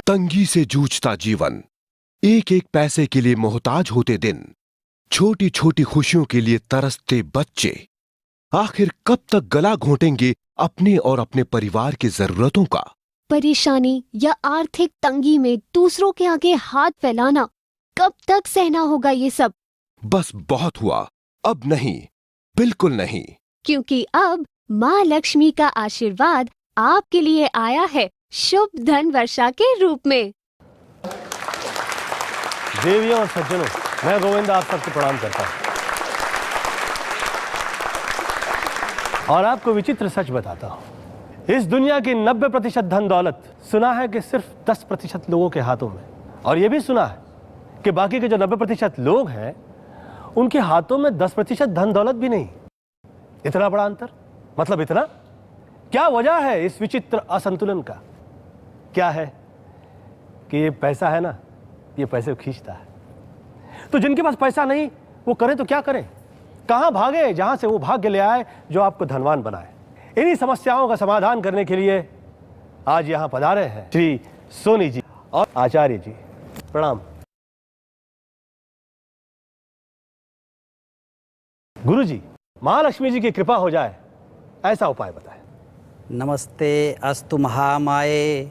तंगी से जूझता जीवन, एक एक पैसे के लिए मोहताज होते दिन, छोटी छोटी खुशियों के लिए तरसते बच्चे, आखिर कब तक गला घोंटेंगे अपने और अपने परिवार की जरूरतों का? परेशानी या आर्थिक तंगी में दूसरों के आगे हाथ फैलाना कब तक सहना होगा ये सब? बस बहुत हुआ, अब नहीं, बिल्कुल नहीं। क्योंकि अब माँ लक्ष्मी का आशीर्वाद आपके लिए आया है शुभ धन वर्षा के रूप में। देवियों और सज्जनों, मैं गोविंद आप सबको प्रणाम करता हूँ और आपको विचित्र सच बताता हूँ। इस दुनिया की 90% धन दौलत सुना है कि सिर्फ 10% लोगों के हाथों में, और यह भी सुना है कि बाकी के जो 90% लोग हैं उनके हाथों में 10% धन दौलत भी नहीं। इतना बड़ा अंतर, मतलब इतना? क्या वजह है इस विचित्र असंतुलन का? क्या है कि ये पैसा है ना, ये पैसे खींचता है। तो जिनके पास पैसा नहीं वो करें तो क्या करें? कहां भागे जहां से वो भाग्य ले आए जो आपको धनवान बनाए? इन्हीं समस्याओं का समाधान करने के लिए आज यहां पधारे हैं श्री सोनी जी और आचार्य जी। प्रणाम। गुरु जी, महालक्ष्मी जी की कृपा हो जाए ऐसा उपाय बताएं। नमस्ते अस्तु महामाये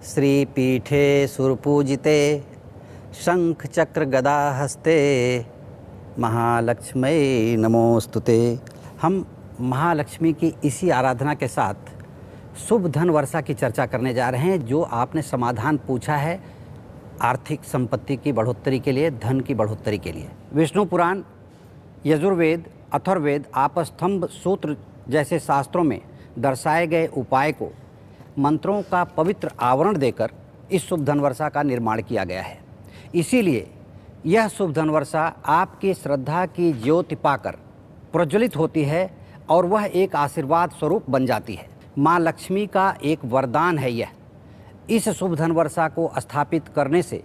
श्री पीठे सुरपूजिते शंख चक्र गदा हस्ते महालक्ष्मी नमोस्तुते। हम महालक्ष्मी की इसी आराधना के साथ शुभ धन वर्षा की चर्चा करने जा रहे हैं, जो आपने समाधान पूछा है आर्थिक संपत्ति की बढ़ोतरी के लिए, धन की बढ़ोतरी के लिए। विष्णु पुराण, यजुर्वेद, अथर्ववेद, आपस्तंभ सूत्र जैसे शास्त्रों में दर्शाए गए उपाय को मंत्रों का पवित्र आवरण देकर इस शुभ धन वर्षा का निर्माण किया गया है। इसीलिए यह शुभ धन वर्षा आपकी श्रद्धा की ज्योति पाकर प्रज्वलित होती है और वह एक आशीर्वाद स्वरूप बन जाती है। माँ लक्ष्मी का एक वरदान है यह। इस शुभ धन वर्षा को स्थापित करने से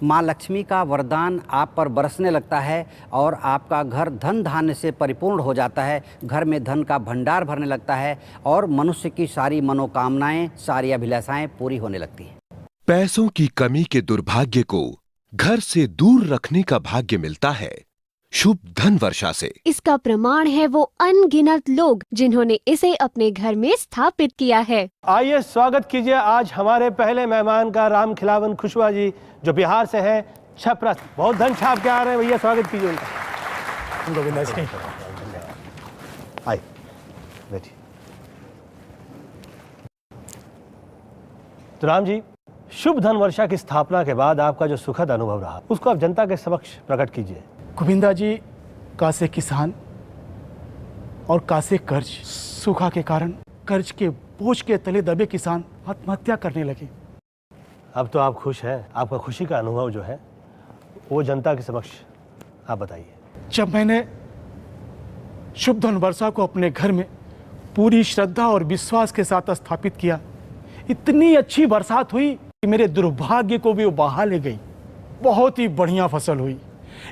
माँ लक्ष्मी का वरदान आप पर बरसने लगता है और आपका घर धन धान्य से परिपूर्ण हो जाता है। घर में धन का भंडार भरने लगता है और मनुष्य की सारी मनोकामनाएं, सारी अभिलाषाएं पूरी होने लगती हैं। पैसों की कमी के दुर्भाग्य को घर से दूर रखने का भाग्य मिलता है शुभ धन वर्षा से। इसका प्रमाण है वो अनगिनत लोग जिन्होंने इसे अपने घर में स्थापित किया है। आइए स्वागत कीजिए आज हमारे पहले मेहमान का, राम खिलावन खुशवा जी, जो बिहार से हैं, छपरा। बहुत धन छाप के आ रहे हैं भैया, स्वागत कीजिए उनका। गोविंदा जी आइए, बैठिए। तो राम जी, शुभ धन वर्षा की स्थापना के बाद आपका जो सुखद अनुभव रहा उसको आप जनता के समक्ष प्रकट कीजिए। गोविंदा जी, कासे किसान और कासे कर्ज, सूखा के कारण कर्ज के बोझ के तले दबे किसान आत्महत्या करने लगे। अब तो आप खुश हैं, आपका खुशी का अनुभव जो है वो जनता के समक्ष आप बताइए। जब मैंने शुभ धन वर्षा को अपने घर में पूरी श्रद्धा और विश्वास के साथ स्थापित किया, इतनी अच्छी बरसात हुई कि मेरे दुर्भाग्य को भी वो बहा ले गई। बहुत ही बढ़िया फसल हुई।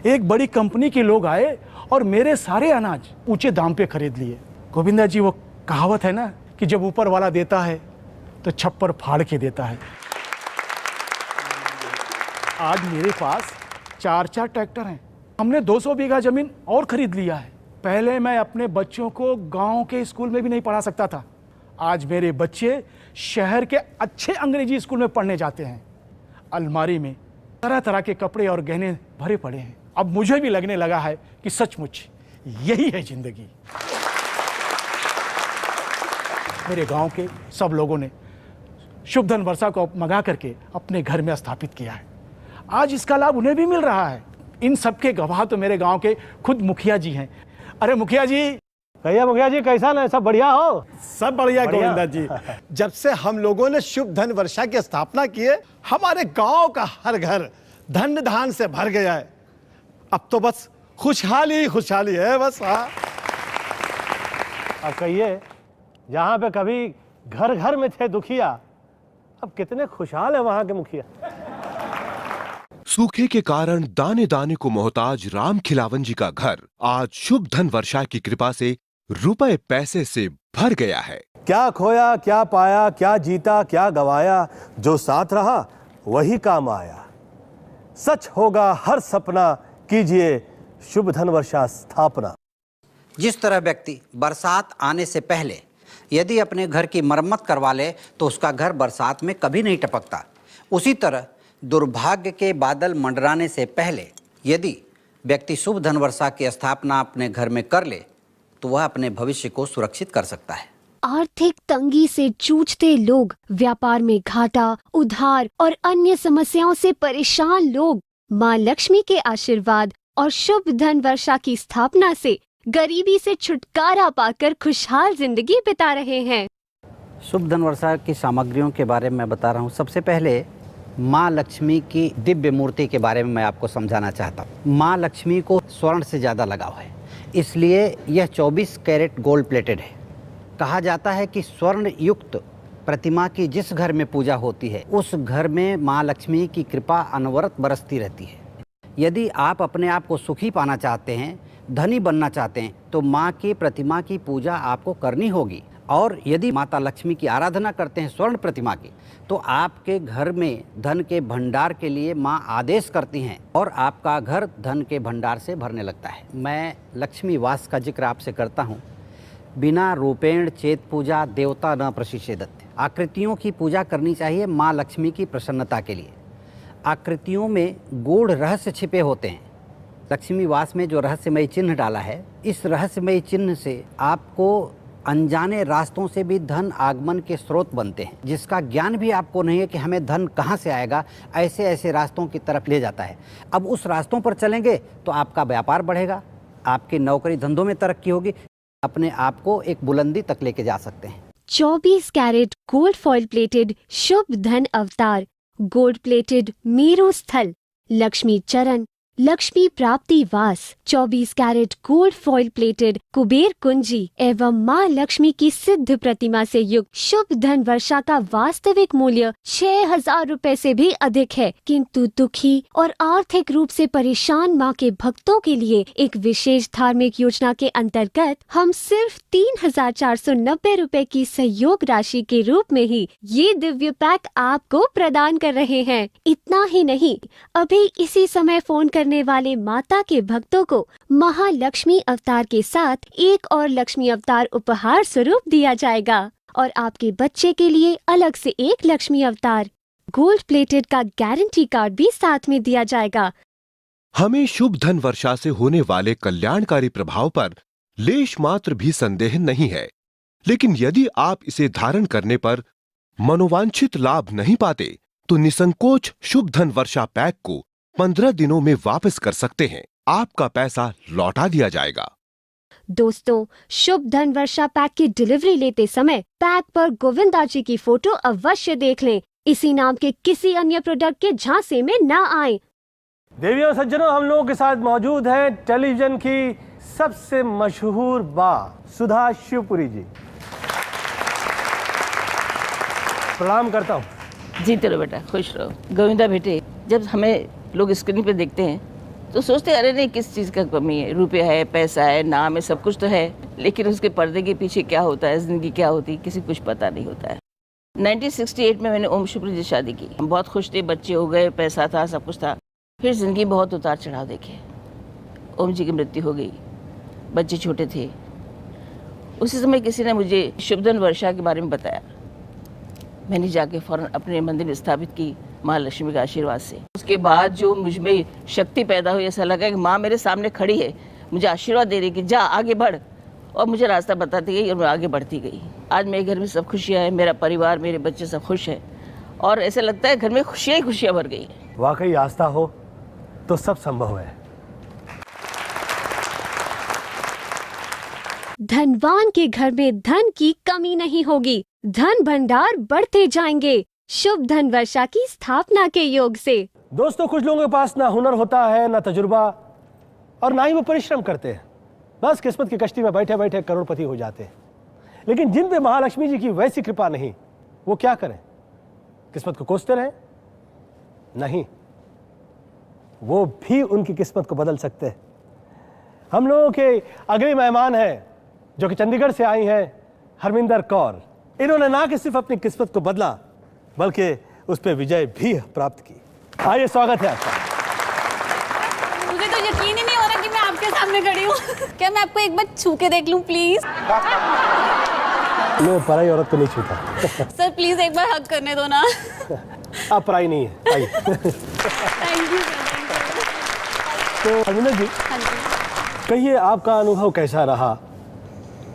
एक बड़ी कंपनी के लोग आए और मेरे सारे अनाज ऊंचे दाम पे खरीद लिए। गोविंदा जी, वो कहावत है ना कि जब ऊपर वाला देता है तो छप्पर फाड़ के देता है। आज मेरे पास 4 ट्रैक्टर हैं। हमने 200 बीघा जमीन और खरीद लिया है। पहले मैं अपने बच्चों को गांव के स्कूल में भी नहीं पढ़ा सकता था। आज मेरे बच्चे शहर के अच्छे अंग्रेजी स्कूल में पढ़ने जाते हैं। अलमारी में तरह तरह के कपड़े और गहने भरे पड़े हैं। अब मुझे भी लगने लगा है कि सचमुच यही है जिंदगी। मेरे गांव के सब लोगों ने शुभ धन वर्षा को मंगा करके अपने घर में स्थापित किया है। आज इसका लाभ उन्हें भी मिल रहा है। इन सबके गवाह तो मेरे गांव के खुद मुखिया जी हैं। अरे मुखिया जी, भैया मुखिया जी, कैसा ना, सब बढ़िया हो? सब बढ़िया गोविंदा जी। जब से हम लोगों ने शुभ धन वर्षा की स्थापना की है, हमारे गांव का हर घर धन धान से भर गया है। अब तो बस खुशहाली खुशहाली है बस। हाँ, अब कहिए, जहाँ पे कभी घर घर में थे दुखिया, अब कितने खुशहाल है वहां के मुखिया। सूखे के कारण दाने दाने को मोहताज राम खिलावन जी का घर आज शुभ धन वर्षा की कृपा से रुपए पैसे से भर गया है। क्या खोया क्या पाया, क्या जीता क्या गवाया, जो साथ रहा वही काम आया। सच होगा हर सपना, कीजिए शुभ धन वर्षा स्थापना। जिस तरह व्यक्ति बरसात आने से पहले यदि अपने घर की मरम्मत करवा ले तो उसका घर बरसात में कभी नहीं टपकता, उसी तरह दुर्भाग्य के बादल मंडराने से पहले यदि व्यक्ति शुभ धन वर्षा की स्थापना अपने घर में कर ले तो वह अपने भविष्य को सुरक्षित कर सकता है। आर्थिक तंगी से जूझते लोग, व्यापार में घाटा, उधार और अन्य समस्याओं से परेशान लोग माँ लक्ष्मी के आशीर्वाद और शुभ धन वर्षा की स्थापना से गरीबी से छुटकारा पाकर खुशहाल जिंदगी बिता रहे हैं। शुभ धन वर्षा की सामग्रियों के बारे में मैं बता रहा हूँ। सबसे पहले माँ लक्ष्मी की दिव्य मूर्ति के बारे में मैं आपको समझाना चाहता हूँ। माँ लक्ष्मी को स्वर्ण से ज़्यादा लगाव है, इसलिए यह 24 कैरेट गोल्ड प्लेटेड है। कहा जाता है कि स्वर्ण युक्त प्रतिमा की जिस घर में पूजा होती है उस घर में माँ लक्ष्मी की कृपा अनवरत बरसती रहती है। यदि आप अपने आप को सुखी पाना चाहते हैं, धनी बनना चाहते हैं, तो माँ की प्रतिमा की पूजा आपको करनी होगी। और यदि माता लक्ष्मी की आराधना करते हैं स्वर्ण प्रतिमा की, तो आपके घर में धन के भंडार के लिए माँ आदेश करती हैं और आपका घर धन के भंडार से भरने लगता है। मैं लक्ष्मी वास का जिक्र आपसे करता हूँ। बिना रूपेण चेत पूजा देवता न प्रशिषेदत। आकृतियों की पूजा करनी चाहिए माँ लक्ष्मी की प्रसन्नता के लिए। आकृतियों में गूढ़ रहस्य छिपे होते हैं। लक्ष्मी वास में जो रहस्यमयी चिन्ह डाला है, इस रहस्यमयी चिन्ह से आपको अनजाने रास्तों से भी धन आगमन के स्रोत बनते हैं, जिसका ज्ञान भी आपको नहीं है कि हमें धन कहाँ से आएगा। ऐसे ऐसे रास्तों की तरफ ले जाता है। अब उस रास्तों पर चलेंगे तो आपका व्यापार बढ़ेगा, आपकी नौकरी धंधों में तरक्की होगी, अपने आप को एक बुलंदी तक लेके जा सकते हैं। 24 कैरेट गोल्ड फॉइल प्लेटेड शुभ धन अवतार, गोल्ड प्लेटेड मेरू स्थल, लक्ष्मी चरण, लक्ष्मी प्राप्ति वास, 24 carat gold foil plated Kuber कुंजी एवं माँ लक्ष्मी की सिद्ध प्रतिमा से युक्त शुभ धन वर्षा का वास्तविक मूल्य 6,000 रुपए से भी अधिक है। किंतु दुखी और आर्थिक रूप से परेशान माँ के भक्तों के लिए एक विशेष धार्मिक योजना के अंतर्गत हम सिर्फ 3,490 रुपए की सहयोग राशि के रूप में ही ये दिव्य पैक आपको प्रदान कर रहे हैं। इतना ही नहीं, अभी इसी समय फोन करने वाले माता के भक्तों को महालक्ष्मी अवतार के साथ एक और लक्ष्मी अवतार उपहार स्वरूप दिया जाएगा और आपके बच्चे के लिए अलग से एक लक्ष्मी अवतार गोल्ड प्लेटेड का गारंटी कार्ड भी साथ में दिया जाएगा। हमें शुभ धन वर्षा से होने वाले कल्याणकारी प्रभाव पर लेश मात्र भी संदेह नहीं है, लेकिन यदि आप इसे धारण करने पर मनोवांछित लाभ नहीं पाते तो निसंकोच शुभ धन वर्षा पैक को 15 दिनों में वापस कर सकते हैं। आपका पैसा लौटा दिया जाएगा। दोस्तों, शुभ धन वर्षा पैक की डिलीवरी लेते समय पैक पर गोविंदा जी की फोटो अवश्य देख लें। इसी नाम के किसी अन्य प्रोडक्ट के झांसे में न आए। देवियों सज्जनों, हम लोगों के साथ मौजूद है टेलीविजन की सबसे मशहूर सुधा शिवपुरी जी। प्रणाम करता हूँ। जीते रहो बेटा, खुश रहो। गोविंदा बेटे, जब हमें लोग स्क्रीन पे देखते हैं तो सोचते हैं अरे नहीं किस चीज़ का कमी है, रुपया है, पैसा है, नाम है, सब कुछ तो है, लेकिन उसके पर्दे के पीछे क्या होता है, ज़िंदगी क्या होती है, किसी कुछ पता नहीं होता है। 1968 में मैंने ओम शिवपुरी से शादी की। हम बहुत खुश थे, बच्चे हो गए, पैसा था, सब कुछ था। फिर ज़िंदगी बहुत उतार चढ़ाव देखे। ओम जी की मृत्यु हो गई, बच्चे छोटे थे। उसी समय किसी ने मुझे शुभ धन वर्षा के बारे में बताया। मैंने जाके फ़ौरन अपने मंदिर में स्थापित की महालक्ष्मी के आशीर्वाद से। उसके बाद जो मुझ में शक्ति पैदा हुई, ऐसा लगा कि माँ मेरे सामने खड़ी है, मुझे आशीर्वाद दे रही कि जा आगे बढ़, और मुझे रास्ता बताती गई और मैं आगे बढ़ती गई। आज मेरे घर में सब खुशियाँ हैं, मेरा परिवार, मेरे बच्चे सब खुश हैं और ऐसा लगता है घर में खुशियाँ ही खुशियाँ भर गई हैं। वाकई आस्था हो तो सब संभव है। धनवान के घर में धन की कमी नहीं होगी, धन भंडार बढ़ते जाएंगे शुभ धन वर्षा की स्थापना के योग से। दोस्तों, कुछ लोगों के पास ना हुनर होता है, ना तजुर्बा, और ना ही वो परिश्रम करते हैं। बस किस्मत की कश्ती में बैठे बैठे करोड़पति हो जाते हैं। लेकिन जिन पे महालक्ष्मी जी की वैसी कृपा नहीं, वो क्या करें? किस्मत को कोसते रहें? नहीं, वो भी उनकी किस्मत को बदल सकते हैं। हम लोगों के अगले मेहमान हैं जो कि चंडीगढ़ से आई हैं, हरमिंदर कौर। इन्होंने ना कि सिर्फ अपनी किस्मत को बदला, बल्कि उस पर विजय भी प्राप्त की। आइए, स्वागत है आपका। मुझे तो यकीन ही नहीं हो रहा कि मैं आपके सामने खड़ी हूँ। क्या मैं आपको एक बार छू के देख लूँ प्लीज? मैं पराई औरत को नहीं छूता। सर प्लीज एक बार हक करने दो ना। आप पराई नहीं है, आइए। Thank you sir. तो हरमिंदर जी, हाँ जी। कहिए आपका अनुभव कैसा रहा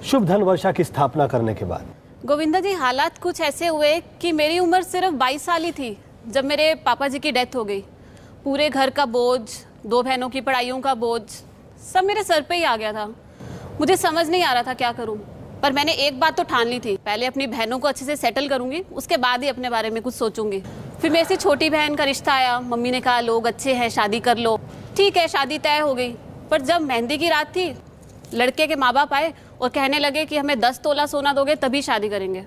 शुभ धन वर्षा की स्थापना करने के बाद? गोविंदा जी, हालात कुछ ऐसे हुए कि मेरी उम्र सिर्फ 22 साल ही थी जब मेरे पापा जी की डेथ हो गई। पूरे घर का बोझ, 2 बहनों की पढ़ाइयों का बोझ, सब मेरे सर पे ही आ गया था। मुझे समझ नहीं आ रहा था क्या करूं, पर मैंने एक बात तो ठान ली थी, पहले अपनी बहनों को अच्छे से सेटल करूंगी, उसके बाद ही अपने बारे में कुछ सोचूंगी। फिर मेरे से छोटी बहन का रिश्ता आया। मम्मी ने कहा लोग अच्छे हैं, शादी कर लो। ठीक है, शादी तय हो गई। पर जब मेहंदी की रात थी, लड़के के माँ बाप आए और कहने लगे कि हमें 10 तोला सोना दोगे तभी शादी करेंगे।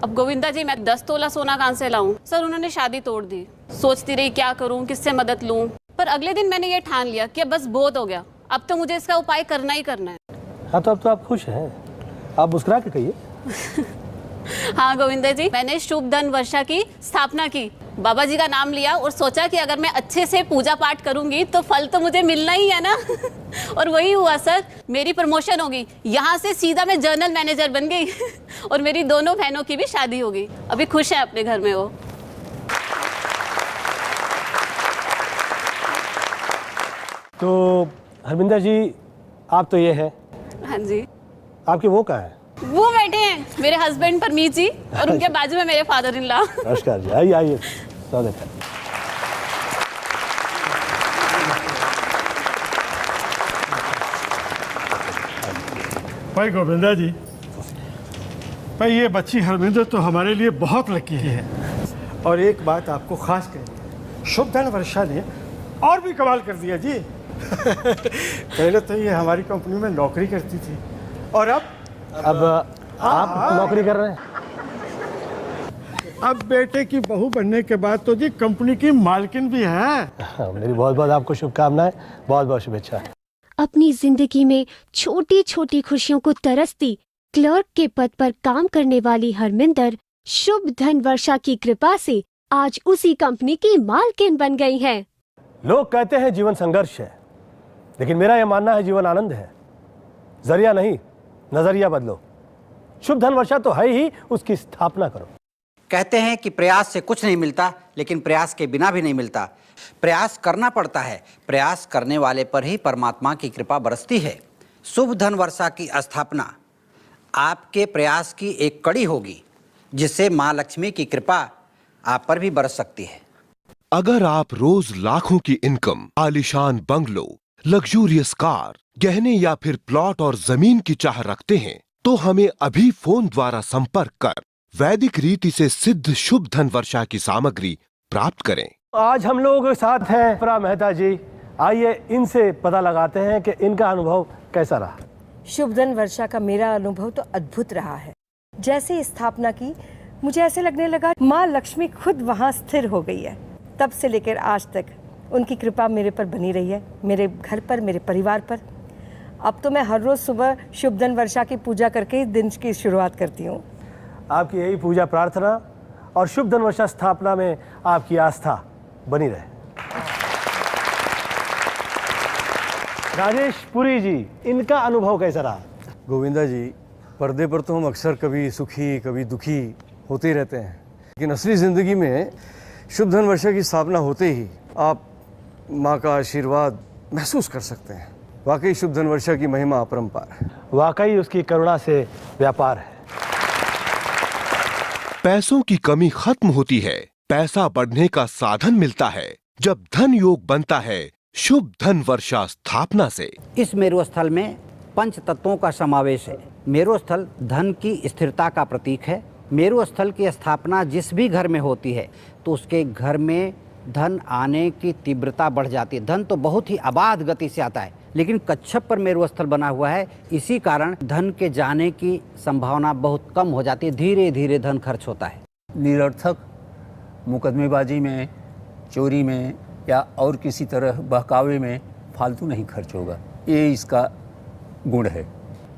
अब गोविंदा जी, मैं 10 तोला सोना कहाँ से लाऊं? सर, उन्होंने शादी तोड़ दी। सोचती रही क्या करूं, किससे मदद लूं। पर अगले दिन मैंने ये ठान लिया कि अब बस बहुत हो गया, अब तो मुझे इसका उपाय करना ही करना है। हाँ, तो अब तो आप खुश हैं, आप मुस्कुरा के कहिए। हाँ गोविंदा जी, मैंने शुभ धन वर्षा की स्थापना की, बाबा जी का नाम लिया और सोचा कि अगर मैं अच्छे से पूजा पाठ करूंगी तो फल तो मुझे मिलना ही है ना। और वही हुआ सर, मेरी प्रमोशन हो गई। यहाँ से सीधा मैं जनरल मैनेजर बन गई। और मेरी दोनों बहनों की भी शादी हो गई, अभी खुश है अपने घर में वो। तो हरमिंदर जी, आप तो ये हैं, हाँ जी। आपके वो कहाँ है? वो बैठे हैं मेरे हस्बैंड परमीत जी, और उनके बाजू में मेरे फादर इन लॉ। नमस्कार जी, आइए आइए, स्वागत है। भाई गोविंदा जी, भाई ये बच्ची हरमिंदर तो हमारे लिए बहुत लकी है। और एक बात आपको खास कहनी, शुभ धन वर्षा ने और भी कमाल कर दिया जी। पहले तो ये हमारी कंपनी में नौकरी करती थी और अब आप नौकरी कर रहे हैं? अब बेटे की बहू बनने के बाद तो जी कंपनी की मालकिन भी है। मेरी बहुत बहुत आपको शुभकामनाएं, बहुत बहुत शुभेच्छा। अपनी जिंदगी में छोटी छोटी खुशियों को तरसती क्लर्क के पद पर काम करने वाली हरमिंदर शुभ धन वर्षा की कृपा से आज उसी कंपनी की मालकिन बन गई है। लोग कहते हैं जीवन संघर्ष है, लेकिन मेरा यह मानना है जीवन आनंद है। जरिया नहीं, नजरिया बदलो। शुभ धन वर्षा तो है ही, उसकी स्थापना करो। कहते हैं कि प्रयास से कुछ नहीं मिलता, लेकिन प्रयास के बिना भी नहीं मिलता। प्रयास करना पड़ता है, प्रयास करने वाले पर ही परमात्मा की कृपा बरसती है। शुभ धन वर्षा की स्थापना आपके प्रयास की एक कड़ी होगी, जिससे माँ लक्ष्मी की कृपा आप पर भी बरस सकती है। अगर आप रोज लाखों की इनकम, आलीशान बंगलो, लग्जूरियस कार, गहने या फिर प्लॉट और जमीन की चाह रखते हैं, तो हमें अभी फोन द्वारा संपर्क कर वैदिक रीति से सिद्ध शुभ धन वर्षा की सामग्री प्राप्त करें। आज हम लोगों के साथ हैं प्रा मेहता जी। आइए इनसे पता लगाते हैं कि इनका अनुभव कैसा रहा। शुभ धन वर्षा का मेरा अनुभव तो अद्भुत रहा है। जैसे स्थापना की, मुझे ऐसे लगने लगा माँ लक्ष्मी खुद वहाँ स्थिर हो गई है। तब से लेकर आज तक उनकी कृपा मेरे पर बनी रही है, मेरे घर पर, मेरे परिवार पर। अब तो मैं हर रोज सुबह शुभ धन वर्षा की पूजा करके दिन की शुरुआत करती हूँ। आपकी यही पूजा प्रार्थना और शुभ धन वर्षा स्थापना में आपकी आस्था बनी रहे। राजेश पुरी जी, इनका अनुभव कैसा रहा? गोविंदा जी, पर्दे पर तो हम अक्सर कभी सुखी कभी दुखी होते रहते हैं, लेकिन असली ज़िंदगी में शुभ धन वर्षा की स्थापना होते ही आप माँ का आशीर्वाद महसूस कर सकते हैं। वाकई शुभ धन वर्षा की महिमा अपरंपार है। वाकई उसकी करुणा से व्यापार है। पैसों की कमी खत्म होती है, पैसा बढ़ने का साधन मिलता है जब धन योग बनता है शुभ धन वर्षा स्थापना से। इस मेरुस्थल में 5 तत्वों का समावेश है। मेरुस्थल धन की स्थिरता का प्रतीक है। मेरुस्थल की स्थापना जिस भी घर में होती है तो उसके घर में धन आने की तीव्रता बढ़ जाती है। धन तो बहुत ही अबाध गति से आता है, लेकिन कच्छप पर मेरुस्थल बना हुआ है, इसी कारण धन के जाने की संभावना बहुत कम हो जाती है। धीरे धीरे धन खर्च होता है। निरर्थक मुकदमेबाजी में, चोरी में या और किसी तरह बहकावे में फालतू नहीं खर्च होगा, ये इसका गुण है।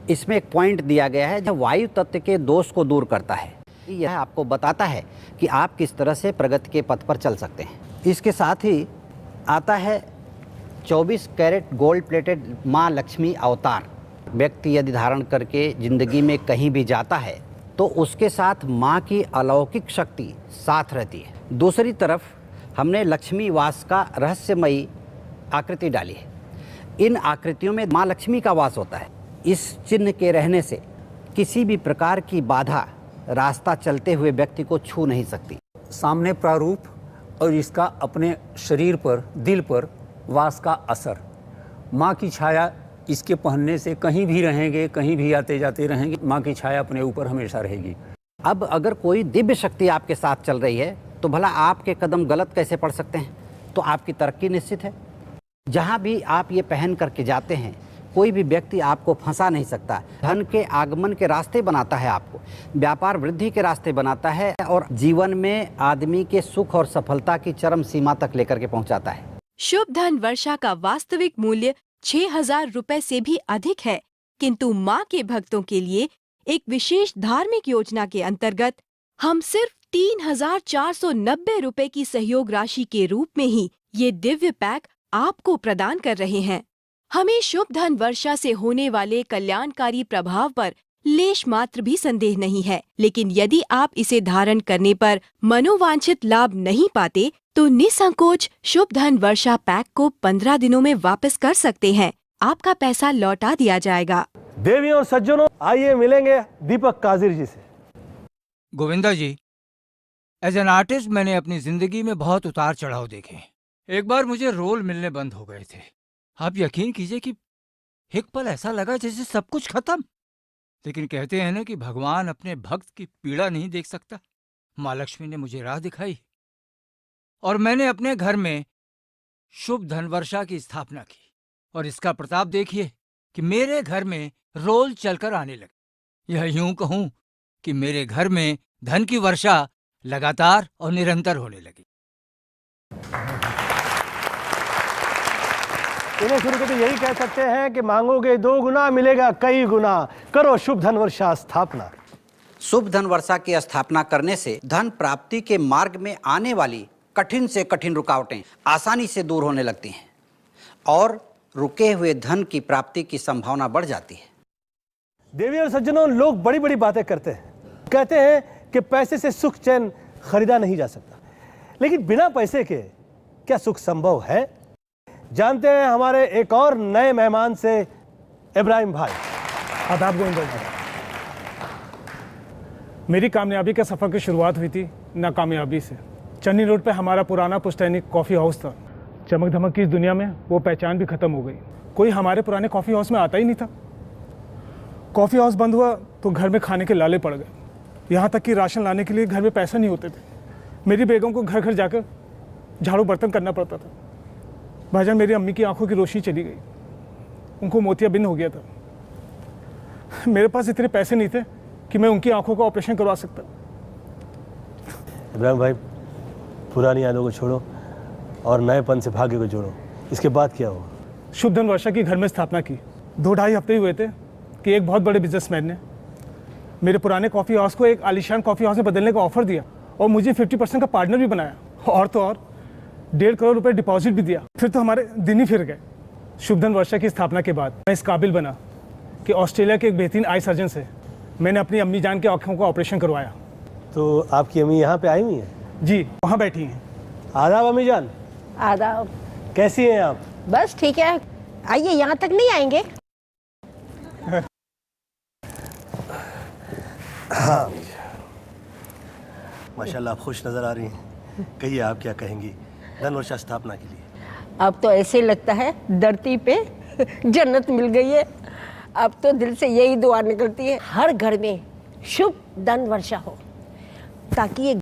इसमें एक पॉइंट दिया गया है जो वायु तत्व के दोष को दूर करता है। यह आपको बताता है कि आप किस तरह से प्रगति के पथ पर चल सकते हैं। इसके साथ ही आता है 24 कैरेट गोल्ड प्लेटेड माँ लक्ष्मी अवतार। व्यक्ति यदि धारण करके जिंदगी में कहीं भी जाता है तो उसके साथ माँ की अलौकिक शक्ति साथ रहती है। दूसरी तरफ हमने लक्ष्मी वास का रहस्यमयी आकृति डाली है। इन आकृतियों में माँ लक्ष्मी का वास होता है। इस चिन्ह के रहने से किसी भी प्रकार की बाधा रास्ता चलते हुए व्यक्ति को छू नहीं सकती। सामने प्रारूप और इसका अपने शरीर पर, दिल पर वास का असर, माँ की छाया इसके पहनने से कहीं भी रहेंगे, कहीं भी आते जाते रहेंगे, माँ की छाया अपने ऊपर हमेशा रहेगी। अब अगर कोई दिव्य शक्ति आपके साथ चल रही है तो भला आपके कदम गलत कैसे पड़ सकते हैं? तो आपकी तरक्की निश्चित है। जहाँ भी आप ये पहन करके जाते हैं कोई भी व्यक्ति आपको फंसा नहीं सकता। धन के आगमन के रास्ते बनाता है, आपको व्यापार वृद्धि के रास्ते बनाता है और जीवन में आदमी के सुख और सफलता की चरम सीमा तक लेकर के पहुँचाता है। शुभ धन वर्षा का वास्तविक मूल्य 6,000 रुपए से भी अधिक है, किंतु माँ के भक्तों के लिए एक विशेष धार्मिक योजना के अंतर्गत हम सिर्फ 3,490 रुपए की सहयोग राशि के रूप में ही ये दिव्य पैक आपको प्रदान कर रहे हैं। हमें शुभ धन वर्षा से होने वाले कल्याणकारी प्रभाव पर लेश मात्र भी संदेह नहीं है, लेकिन यदि आप इसे धारण करने पर मनोवांछित लाभ नहीं पाते तो निसंकोच शुभ धन वर्षा पैक को 15 दिनों में वापस कर सकते हैं। आपका पैसा लौटा दिया जाएगा। देवियों और सज्जनों, आइए मिलेंगे दीपक काजिर जी से। गोविंदा जी, एज एन आर्टिस्ट मैंने अपनी जिंदगी में बहुत उतार चढ़ाव देखे। एक बार मुझे रोल मिलने बंद हो गए थे। आप यकीन कीजिए कि एक पल ऐसा लगा जैसे सब कुछ खत्म। लेकिन कहते हैं ना कि भगवान अपने भक्त की पीड़ा नहीं देख सकता। माँ लक्ष्मी ने मुझे राह दिखाई और मैंने अपने घर में शुभ धन वर्षा की स्थापना की, और इसका प्रताप देखिए कि मेरे घर में रोल चलकर आने लगे। यह यूं कहूं कि मेरे घर में धन की वर्षा लगातार और निरंतर होने लगी। इन्हें शुरू करके यही कह सकते हैं कि मांगोगे 2 गुना, मिलेगा कई गुना। करो शुभ धन वर्षा स्थापना। शुभ धन वर्षा की स्थापना करने से धन प्राप्ति के मार्ग में आने वाली कठिन से कठिन रुकावटें आसानी से दूर होने लगती हैं और रुके हुए धन की प्राप्ति की संभावना बढ़ जाती है। देवी और सज्जनों, लोग बड़ी बड़ी बातें करते हैं, कहते हैं कि पैसे से सुख चैन खरीदा नहीं जा सकता, लेकिन बिना पैसे के क्या सुख संभव है? जानते हैं हमारे एक और नए मेहमान से, इब्राहिम भाई। आदाब गोविंदा जी। मेरी कामयाबी का सफ़र की शुरुआत हुई थी नाकामयाबी से। चन्नी रोड पे हमारा पुराना पुश्तैनी कॉफ़ी हाउस था। चमक धमक की इस दुनिया में वो पहचान भी ख़त्म हो गई। कोई हमारे पुराने कॉफ़ी हाउस में आता ही नहीं था। कॉफ़ी हाउस बंद हुआ तो घर में खाने के लाले पड़ गए। यहाँ तक कि राशन लाने के लिए घर में पैसा नहीं होते थे। मेरी बेगम को घर घर जाकर झाड़ू बर्तन करना पड़ता था। भाईजान, मेरी अम्मी की आंखों की रोशनी चली गई, उनको मोतियाबिंद हो गया था। मेरे पास इतने पैसे नहीं थे कि मैं उनकी आंखों का ऑपरेशन करवा सकता। इब्राहिम भाई, पुरानी यादों को छोड़ो और नएपन से भाग्य को जोड़ो। इसके बाद क्या हुआ? शुभ धन वर्षा की घर में स्थापना की। 2-2.5 हफ्ते ही हुए थे कि एक बहुत बड़े बिजनेसमैन ने मेरे पुराने कॉफ़ी हाउस को एक आलीशान कॉफ़ी हाउस में बदलने का ऑफर दिया और मुझे 50% का पार्टनर भी बनाया, और तो और 1.5 करोड़ रुपए डिपॉजिट भी दिया। फिर तो हमारे दिन ही फिर गए। शुभ धन वर्षा की स्थापना के बाद मैं इस काबिल बना कि ऑस्ट्रेलिया के एक बेहतरीन आई सर्जन से मैंने अपनी अम्मी जान के आँखों का ऑपरेशन करवाया। तो आपकी अम्मी यहाँ पे आई हुई हैं? जी, वहाँ बैठी हैं। आदाब अम्मी जान। आदाब। कैसी हैं आप? बस ठीक है। आइए, यहाँ तक नहीं आएंगे? हाँ माशाल्लाह, आप खुश नजर आ रही हैं। कहिए, आप क्या कहेंगी धन वर्षा स्थापना के लिए? अब तो ऐसे लगता है धरती पे जन्नत मिल गई है। अब तो दिल से यही दुआ निकलती है, हर घर में शुभ धन वर्षा हो, ताकि ये